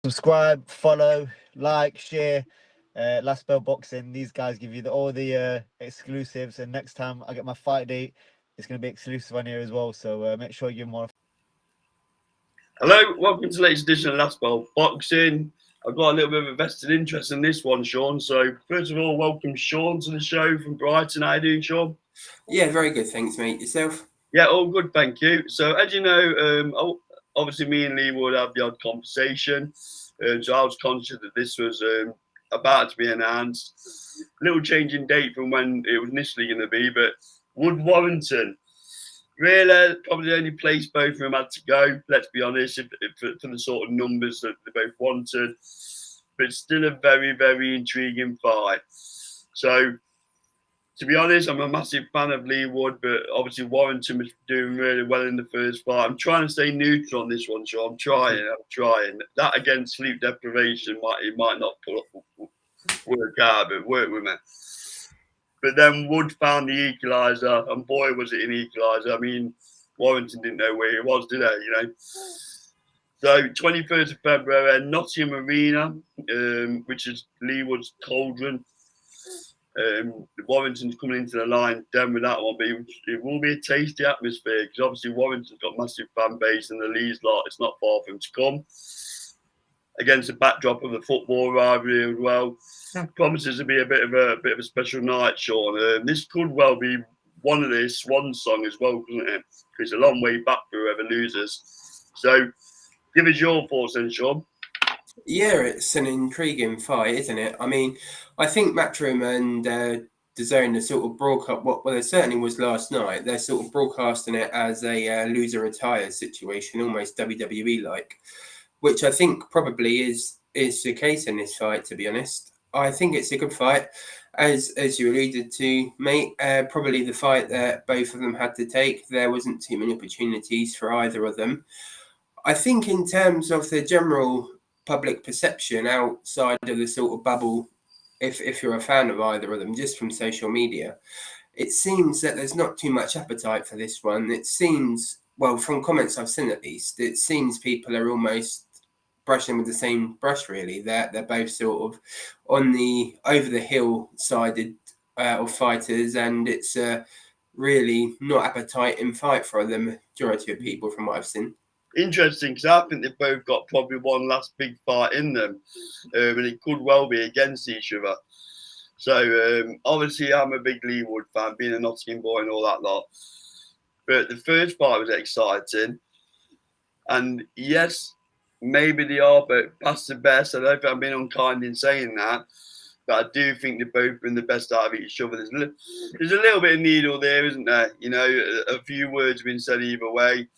Subscribe, follow, like, share. Last Bell Boxing. These guys give you all the exclusives, and next time I get my fight date, it's going to be exclusive on here as well. So make sure you give them all. Hello, welcome to the latest edition of Last Bell Boxing. I've got a little bit of a vested interest in this one, Sean. So first of all, welcome Sean to the show from Brighton. How are you doing, Sean? Yeah, very good. Thanks, mate. Yourself? Yeah, all good, thank you. So as you know, obviously me and Leigh would have the odd conversation. So I was conscious that this was about to be announced. Little change in date from when it was initially going to be, but Warrington. Really, probably the only place both of them had to go, let's be honest, for the sort of numbers that they both wanted. But it's still a very, very intriguing fight. So, to be honest, I'm a massive fan of Leigh Wood, but obviously Warrington was doing really well in the first fight. I'm trying to stay neutral on this one, so I'm trying. That against sleep deprivation might not work out, but work with me. But then Wood found the equaliser, and boy, was it an equaliser. I mean, Warrington didn't know where he was, did they? So, 21st of February, Nottingham Arena, which is Leigh Wood's cauldron. Warrington's coming into the line then with that one, but it will be a tasty atmosphere because obviously Warrington's got a massive fan base, and the Leigh's lot, it's not far for him to come. Against the backdrop of the football rivalry as well. Promises to be a bit of a special night, Sean. This could well be one of their swan song as well, couldn't it? It's a long way back for whoever loses. So, give us your thoughts then, Sean. Yeah, it's an intriguing fight, isn't it? I mean, I think Matchroom and DAZN are sort of broadcast. Well, it certainly was last night. They're sort of broadcasting it as a loser retires situation, almost WWE like, which I think probably is the case in this fight. To be honest, I think it's a good fight, as you alluded to, mate. Probably the fight that both of them had to take. There wasn't too many opportunities for either of them. I think in terms of the general public perception outside of the sort of bubble, if you're a fan of either of them, just from social media, it seems that there's not too much appetite for this one. It seems, well, from comments I've seen at least, it seems people are almost brushing with the same brush, really. They're both sort of on the over the hill sided of fighters, and it's really not appetite in fight for the majority of people from what I've seen. Interesting, because I think they've both got probably one last big fight in them, and it could well be against each other. So obviously, I'm a big Leigh Wood fan, being a Nottingham boy and all that lot. But the first fight was exciting, and yes, maybe they are but past the best. I don't think I'm being unkind in saying that, but I do think they both bring the best out of each other. There's a little bit of needle there, isn't there? A few words have been said either way.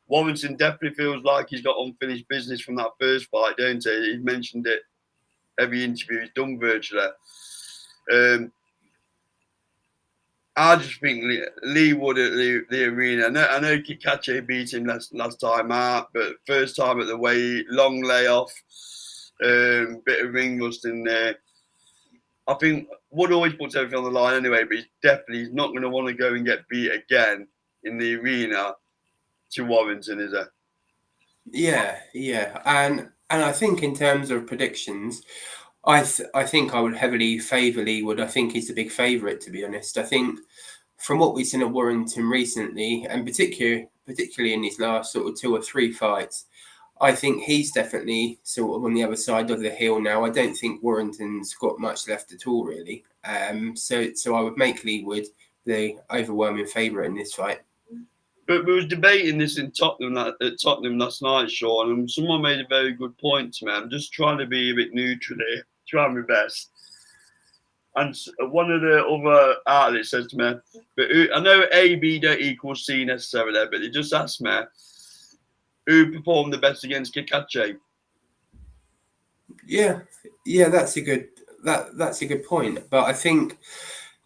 Warrington definitely feels like he's got unfinished business from that first fight, don't he? He mentioned it every interview he's done virtually. I just think Leigh Wood at the arena. I know Kikache beat him last time out, but first time at the weight, long layoff, bit of ring rust in there. I think Wood always puts everything on the line anyway, but he's not going to want to go and get beat again in the arena to Warrington, is it? Yeah, and I think in terms of predictions, I think I would heavily favour Leigh Wood. I think he's a big favourite, to be honest. I think from what we've seen at Warrington recently, and particularly in his last sort of 2 or 3 fights, I think he's definitely sort of on the other side of the hill now. I don't think Warrington's got much left at all, really. So I would make Leigh Wood the overwhelming favourite in this fight. But we was debating this in Tottenham last night, Sean, and someone made a very good point to me. I'm just trying to be a bit neutral here, trying my best. And one of the other outlets says to me, but I know A, B don't equal C necessarily, but they just asked me, who performed the best against Kikache? Yeah, that's a good point. But I think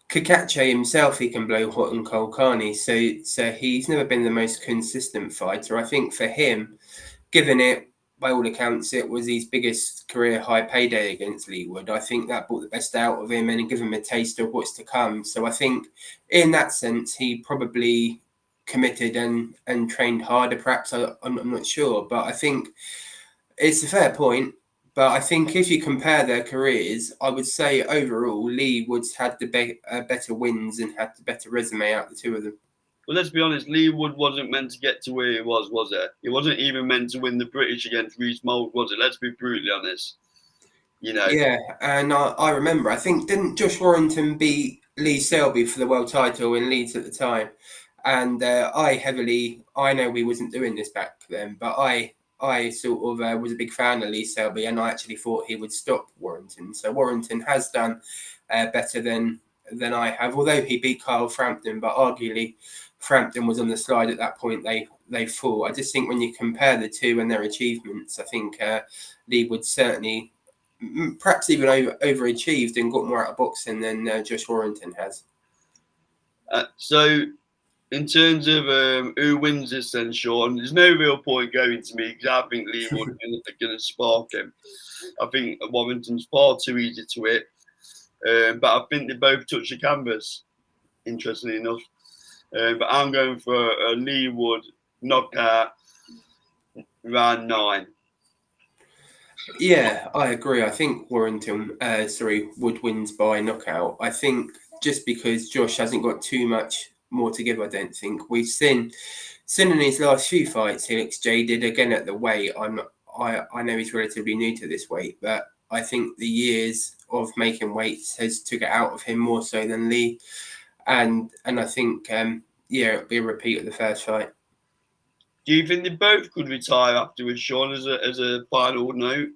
Kikache himself, he can blow hot and cold, can't he? So he's never been the most consistent fighter. I think for him, given it, by all accounts, it was his biggest career high payday against Leigh Wood. I think that brought the best out of him and given him a taste of what's to come. So I think in that sense, he probably committed and trained harder, perhaps. I'm not sure. But I think It's a fair point, but I think if you compare their careers, I would say overall Leigh Wood's had the better wins and had the better resume out of the two of them. Well, let's be honest, Leigh Wood wasn't meant to get to where he was it? He wasn't even meant to win the British against Reece Mould, was it? Let's be brutally honest. You know. Yeah, and I remember, I think, didn't Josh Warrington beat Lee Selby for the world title in Leeds at the time? And I know we wasn't doing this back then, but I sort of was a big fan of Lee Selby, and I actually thought he would stop Warrington. So Warrington has done better than I have, although he beat Kyle Frampton, but arguably Frampton was on the slide at that point. They fought. I just think when you compare the two and their achievements, I think Leigh would certainly perhaps even overachieved and got more out of boxing than Josh Warrington has. So, in terms of who wins this, then, Sean, there's no real point going to me because I think Leigh Wood are going to spark him. I think Warrington's far too easy to hit, but I think they both touch the canvas, interestingly enough. But I'm going for a Leigh Wood knockout round 9. Yeah, I agree. I think Warrington, Wood wins by knockout. I think just because Josh hasn't got too much more to give, I don't think. We've seen in his last few fights, he looks jaded again at the weight. I know he's relatively new to this weight, but I think the years of making weights has took it out of him more so than Leigh. And I think, it'll be a repeat of the first fight. Do you think they both could retire afterwards, Sean, as a final note?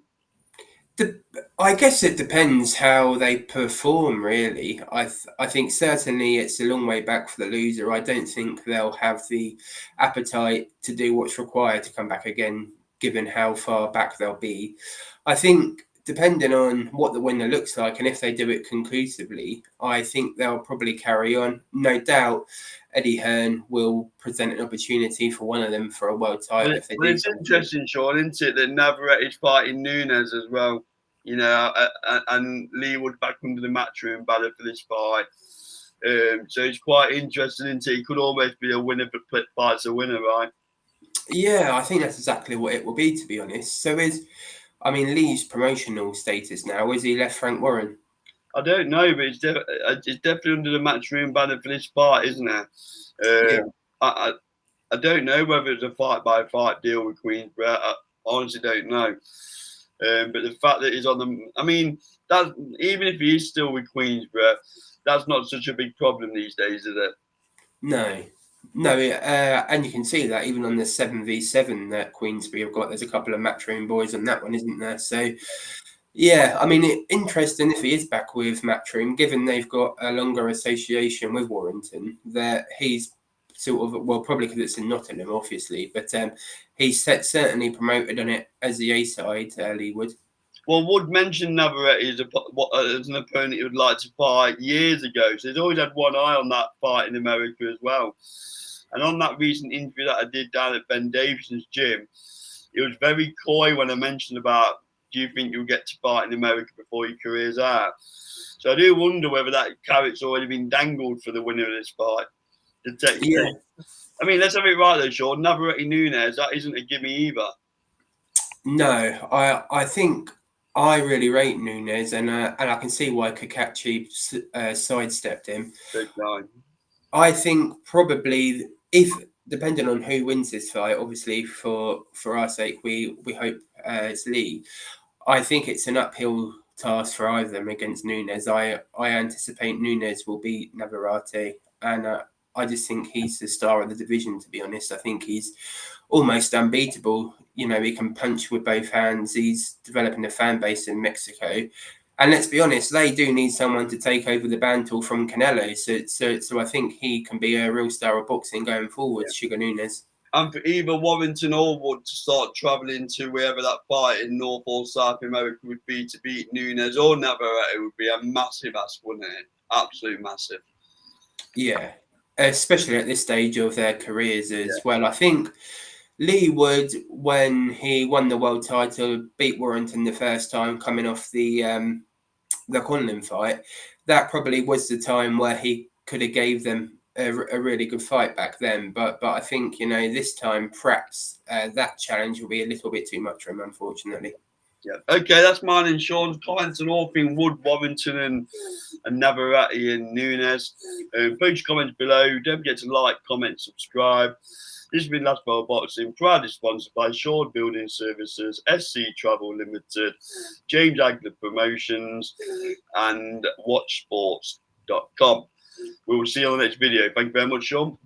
I guess it depends how they perform, really. I think certainly it's a long way back for the loser. I don't think they'll have the appetite to do what's required to come back again, given how far back they'll be. I think depending on what the winner looks like and if they do it conclusively, I think they'll probably carry on. No doubt Eddie Hearn will present an opportunity for one of them for a world title. It's interesting, Sean, isn't it, that Navarrete is fighting Nunes as well, you know, and Leigh Wood back under the matchroom banner for this fight. So it's quite interesting, isn't it? It could almost be a winner but fights a winner, right? Yeah, I think that's exactly what it will be, to be honest. So Leigh's promotional status now, is he left Frank Warren? I don't know, but it's definitely under the matchroom banner for this fight, isn't it? Yeah. I don't know whether it's a fight-by-fight deal with Queensborough. I honestly don't know. But the fact that he's on that even if he is still with Queensborough, that's not such a big problem these days, is it? No, and you can see that even on the 7v7 that Queensborough have got, there's a couple of matchroom boys on that one, isn't there? So, yeah, interesting if he is back with matchroom, given they've got a longer association with Warrington, that he's sort of, well, probably because it's in Nottingham, obviously, but he's certainly promoted on it as the A side, Leigh Wood. Well, Wood mentioned Navarrete as an opponent he would like to fight years ago. So he's always had one eye on that fight in America as well. And on that recent interview that I did down at Ben Davison's gym, he was very coy when I mentioned about, do you think you'll get to fight in America before your career's out? So I do wonder whether that carrot's already been dangled for the winner of this fight. Yeah. I mean, let's have it right though, Sean. Navarrete Nunes, that isn't a gimme either. No, I think I really rate Nunes, and I can see why Kakachi sidestepped him. Big time. I think probably, if depending on who wins this fight, obviously for our sake, we hope it's Leigh. I think it's an uphill task for either of them against Nunes. I anticipate Nunes will beat Navarrete, and I just think he's the star of the division, to be honest. I think he's almost unbeatable. You know, he can punch with both hands. He's developing a fan base in Mexico. And let's be honest, they do need someone to take over the mantle from Canelo. So I think he can be a real star of boxing going forward, yeah. Sugar Nunes. And for either Warrington or Wood to start travelling to wherever that fight in North or South America would be to beat Nunes or Navarrete would be a massive ask, wouldn't it? Absolute massive. Yeah, especially at this stage of their careers as well. I think Leigh Wood, when he won the world title, beat Warrington the first time coming off the Conlon fight, that probably was the time where he could have gave them a really good fight back then. But I think, you know, this time perhaps that challenge will be a little bit too much for him, unfortunately. Yeah. Okay, that's mine and Sean's comments on all things Wood, Warrington, and Navarrete and Nunes. Post your comments below. Don't forget to like, comment, subscribe. This has been Last Bell Boxing, proudly sponsored by Shore Building Services, SC Travel Limited, James Agler Promotions, and WatchSports.com. We will see you on the next video. Thank you very much, Sean.